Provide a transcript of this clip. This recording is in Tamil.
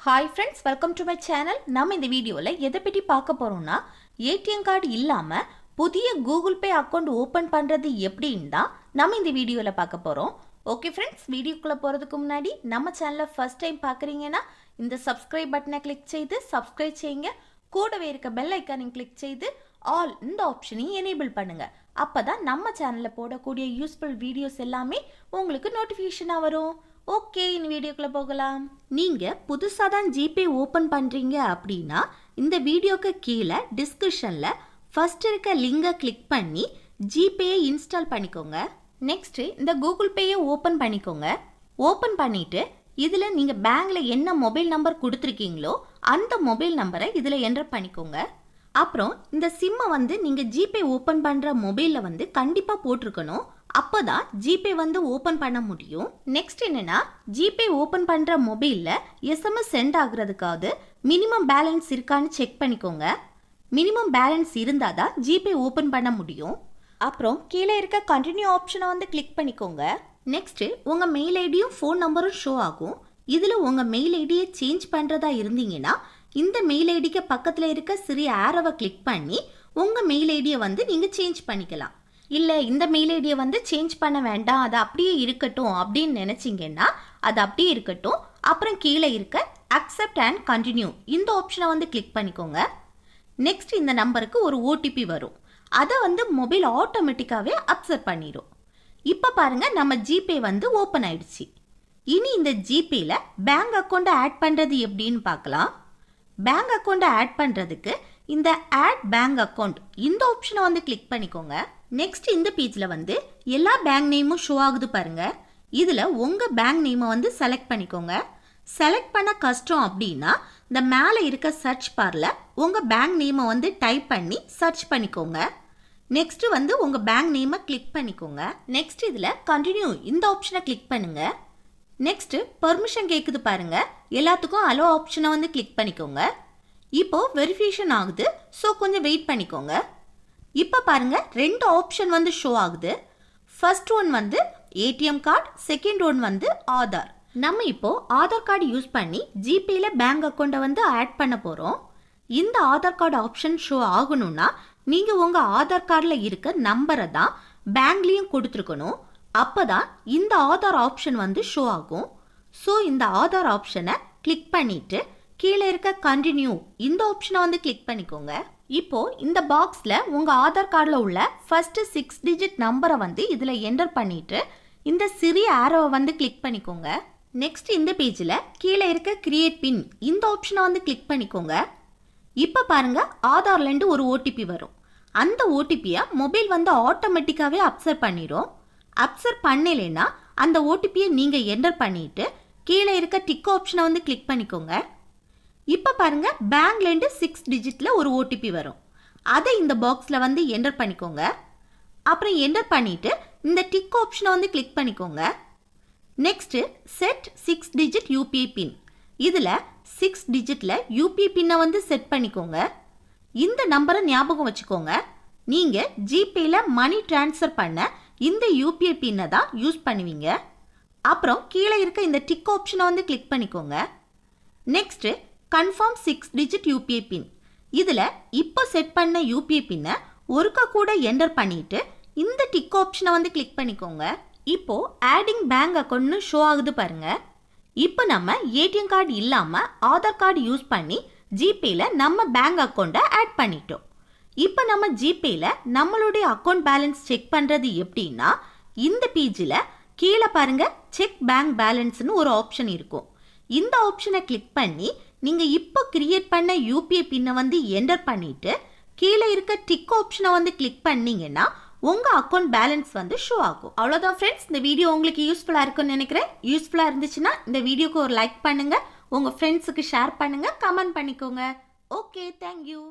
Hi friends, welcome to my channel. நம்ம இந்த வீடியோல எதை பத்தி பார்க்க போறோம்னா ஏடிஎம் கார்டு இல்லாம புதிய கூகுள் பே அக்கவுண்ட் ஓபன் பண்றது எப்படின்னு தான் நம்ம இந்த வீடியோல பார்க்க போறோம். ஓகே फ्रेंड्स, வீடியோக்குள்ள போறதுக்கு முன்னாடி நம்ம சேனலை ஃபர்ஸ்ட் டைம் பார்க்கறீங்கன்னா இந்த subscribe பட்டனை கிளிக் செய்து subscribe செய்யுங்க. கூடவே இருக்க பெல் ஐகானை கிளிக் செய்து ஆல் இந்த ஆப்ஷனை எனேபிள் பண்ணுங்க. அப்பதான் நம்ம சேனல்ல போடக்கூடிய யூஸ்ஃபுல் வீடியோஸ் எல்லாமே உங்களுக்கு நோட்டிஃபிகேஷனா வரும். ஓகே, இந்த வீடியோக்குள்ள போகலாம். நீங்க புதுசா தான் ஜிபே ஓபன் பண்றீங்க அப்படின்னா இந்த வீடியோக்கு கீழே டிஸ்கிரிப்ஷன்ல ஃபர்ஸ்ட் இருக்க லிங்கை கிளிக் பண்ணி ஜிபேயை இன்ஸ்டால் பண்ணிக்கோங்க. நெக்ஸ்ட் இந்த கூகுள் பேயை ஓபன் பண்ணிக்கோங்க. ஓபன் பண்ணிட்டு இதுல நீங்க பேங்க்ல என்ன மொபைல் நம்பர் கொடுத்துருக்கீங்களோ அந்த மொபைல் நம்பரை இதுல என்டர் பண்ணிக்கோங்க. அப்புறம் இந்த சிம்மை நீங்க ஜிபே ஓபன் பண்ற மொபைல்ல கண்டிப்பா போட்டிருக்கணும். அப்பதான் ஜிபே ஓபன் பண்ண முடியும். நெக்ஸ்ட் என்னன்னா, ஜிபே ஓபன் பண்ற மொபைல்ல எஸ்எம்எஸ் சென்ட் ஆகுறதுக்காவது மினிமம் பேலன்ஸ் இருக்கான்னு செக் பண்ணிக்கோங்க. மினிமம் பேலன்ஸ் இருந்தாதான் ஜிபே ஓபன் பண்ண முடியும். அப்புறம் கீழே இருக்க கண்டினியூ ஆப்ஷனை கிளிக் பண்ணிக்கோங்க. நெக்ஸ்ட் உங்க மெயில் ஐடியும் ஃபோன் நம்பரும் ஷோ ஆகும். இதுல உங்க மெயில் ஐடியை சேஞ்ச் பண்றதா இருந்தீங்கன்னா இந்த மெயில் ஐடிக்கு பக்கத்துல இருக்க சிறிய ஆரோவை கிளிக் பண்ணி உங்க மெயில் ஐடியை நீங்க சேஞ்ச் பண்ணிக்கலாம். இல்ல இந்த மெயில் ஐடியை சேஞ்ச் பண்ண வேண்டாம், அது அப்படியே இருக்கட்டும் அப்படின்னு நினைச்சீங்கன்னா அது அப்படியே இருக்கட்டும். அப்புறம் கீழே இருக்க அக்செப்ட் அண்ட் கண்டினியூ இந்த ஆப்ஷனை கிளிக் பண்ணிக்கோங்க. நெக்ஸ்ட் இந்த நம்பருக்கு ஒரு ஓடிபி வரும். அதை மொபைல் ஆட்டோமேட்டிக்காவே அக்செப்ட் பண்ணிடும். இப்போ பாருங்க, நம்ம ஜிபே ஓப்பன் ஆயிடுச்சு. இனி இந்த ஜிபேல பேங்க் அக்கௌண்ட் ஆட் பண்றது எப்படின்னு பார்க்கலாம். பேங்க் அக்கௌண்ட் ஆட் பண்றதுக்கு இந்த ஆட் பேங்க் அக்கௌண்ட் இந்த ஆப்ஷனை கிளிக் பண்ணிக்கோங்க. நெக்ஸ்ட் இந்த பேஜ்ல எல்லா பேங்க் நேமும் ஷோ ஆகுது பாருங்க. இதுல உங்க பேங்க் நேமை செலக்ட் பண்ணிக்கோங்க. செலக்ட் பண்ண கஷ்டம் அப்படின்னா இந்த மேலே இருக்க சர்ச் பார்ல உங்க பேங்க் நேமை டைப் பண்ணி சர்ச் பண்ணிக்கோங்க. நெக்ஸ்ட் உங்க பேங்க் நேமை கிளிக் பண்ணிக்கோங்க. நெக்ஸ்ட் இதுல கண்டினியூ இந்த ஆப்ஷனை கிளிக் பண்ணுங்க. நெக்ஸ்ட் பெர்மிஷன் கேக்குது பாருங்க. எல்லாத்துக்கும் அலோ ஆப்ஷனை கிளிக் பண்ணிக்கோங்க. இப்போ வெரிஃபிகேஷன் ஆகுது, ஸோ கொஞ்சம் வெயிட் பண்ணிக்கோங்க. இப்போ பாருங்க, ரெண்டு ஆப்ஷன் ஷோ ஆகுது. First one ATM card, second one Aadhaar. நம்ம இப்போ ஆதார் கார்டு யூஸ் பண்ணி ஜிபேல பேங்க் அக்கௌண்ட்டை ஆட் பண்ண போறோம். இந்த ஆதார் கார்டு ஆப்ஷன் ஷோ ஆகணும்னா நீங்க உங்க ஆதார் கார்டில் இருக்க நம்பரை தான் பேங்க்லயும் கொடுத்துருக்கணும். அப்பதான் இந்த ஆதார் ஆப்ஷன் ஷோ ஆகும். ஸோ இந்த ஆதார் ஆப்ஷனை கிளிக் பண்ணிட்டு கீழே இருக்க கண்டினியூ இந்த ஆப்ஷனை கிளிக் பண்ணிக்கோங்க. இப்போ இந்த பாக்ஸ்ல உங்க ஆதார் கார்டில் உள்ள ஃபர்ஸ்ட் 6 டிஜிட் நம்பரை இதுல என்டர் பண்ணிட்டு இந்த சிறிய ஆரோவை கிளிக் பண்ணிக்கோங்க. நெக்ஸ்ட் இந்த பேஜ்ல கீழே இருக்க கிரியேட் பின் இந்த ஆப்ஷனை கிளிக் பண்ணிக்கோங்க. இப்போ பாருங்க, ஆதார்ல இருந்து ஒரு ஓடிபி வரும். அந்த ஓடிபியை மொபைல் ஆட்டோமேட்டிக்காவே அப்சர்வ் பண்ணிடும். அப்சர்வ் பண்ணலைன்னா அந்த ஓடிபியை நீங்க என்டர் பண்ணிட்டு கீழே இருக்க டிக் ஆப்ஷனை கிளிக் பண்ணிக்கோங்க. இப்போ பாருங்க, பேங்க்ல இருந்து 6 டிஜிட்ல ஒரு ஓடிபி வரும். அதை இந்த பாக்ஸ்ல என்டர் பண்ணிக்கோங்க. அப்புறம் என்டர் பண்ணிட்டு இந்த டிக் ஆப்ஷனை கிளிக் பண்ணிக்கோங்க. நெக்ஸ்ட் செட் 6 டிஜிட் யூபிஐ பின். இதுல 6 டிஜிட்ல யூபிஐ பின்னை செட் பண்ணிக்கோங்க. இந்த நம்பரை ஞாபகம் வச்சுக்கோங்க. நீங்க ஜிபேல மணி டிரான்ஸ்ஃபர் பண்ண இந்த யூபிஐ பின்னை தான் யூஸ் பண்ணுவீங்க. அப்புறம் கீழே இருக்க இந்த டிக் ஆப்ஷனை கிளிக் பண்ணிக்கோங்க. நெக்ஸ்ட் கன்ஃபார்ம் 6 டிஜிட் யூபிஐ பின். இதுல இப்போ செட் பண்ண யூபிஐ பின்னை ஒருக்கா கூட என்டர் பண்ணிட்டு இந்த டிக் ஆப்ஷனை கிளிக் பண்ணிக்கோங்க. இப்போ ஆடிங் பேங்க் அக்கௌண்ட்னு ஷோ ஆகுது பாருங்க. இப்போ நம்ம ஏடிஎம் கார்டு இல்லாம ஆதார் கார்டு யூஸ் பண்ணி ஜிபேல நம்ம பேங்க் அக்கௌண்ட்டை ஆட் பண்ணிட்டோம். இப்போ நம்ம ஜிபேல நம்மளுடைய அக்கௌண்ட் பேலன்ஸ் செக் பண்றது எப்படின்னா இந்த பேஜ்ல கீழே பாருங்க, செக் பேங்க் பேலன்ஸ்னு ஒரு ஆப்ஷன் இருக்கும். இந்த ஆப்ஷனை கிளிக் பண்ணி நீங்க இப்போ கிரியேட் பண்ண யூபிஐ பின்னை என்டர் பண்ணிட்டு கீழே இருக்க டிக் ஆப்ஷனை கிளிக் பண்ணீங்கன்னா உங்க அக்கௌண்ட் பேலன்ஸ் ஷோ ஆகும். அவ்வளவுதான் ஃப்ரெண்ட்ஸ், இந்த வீடியோ உங்களுக்கு யூஸ்ஃபுல்லா இருக்கும்னு நினைக்கிறேன். யூஸ்ஃபுல்லா இருந்துச்சுன்னா இந்த வீடியோக்கு ஒரு லைக் பண்ணுங்க, உங்க ஃப்ரெண்ட்ஸுக்கு ஷேர் பண்ணுங்க, கமெண்ட் பண்ணிக்கோங்க. Okay, thank you.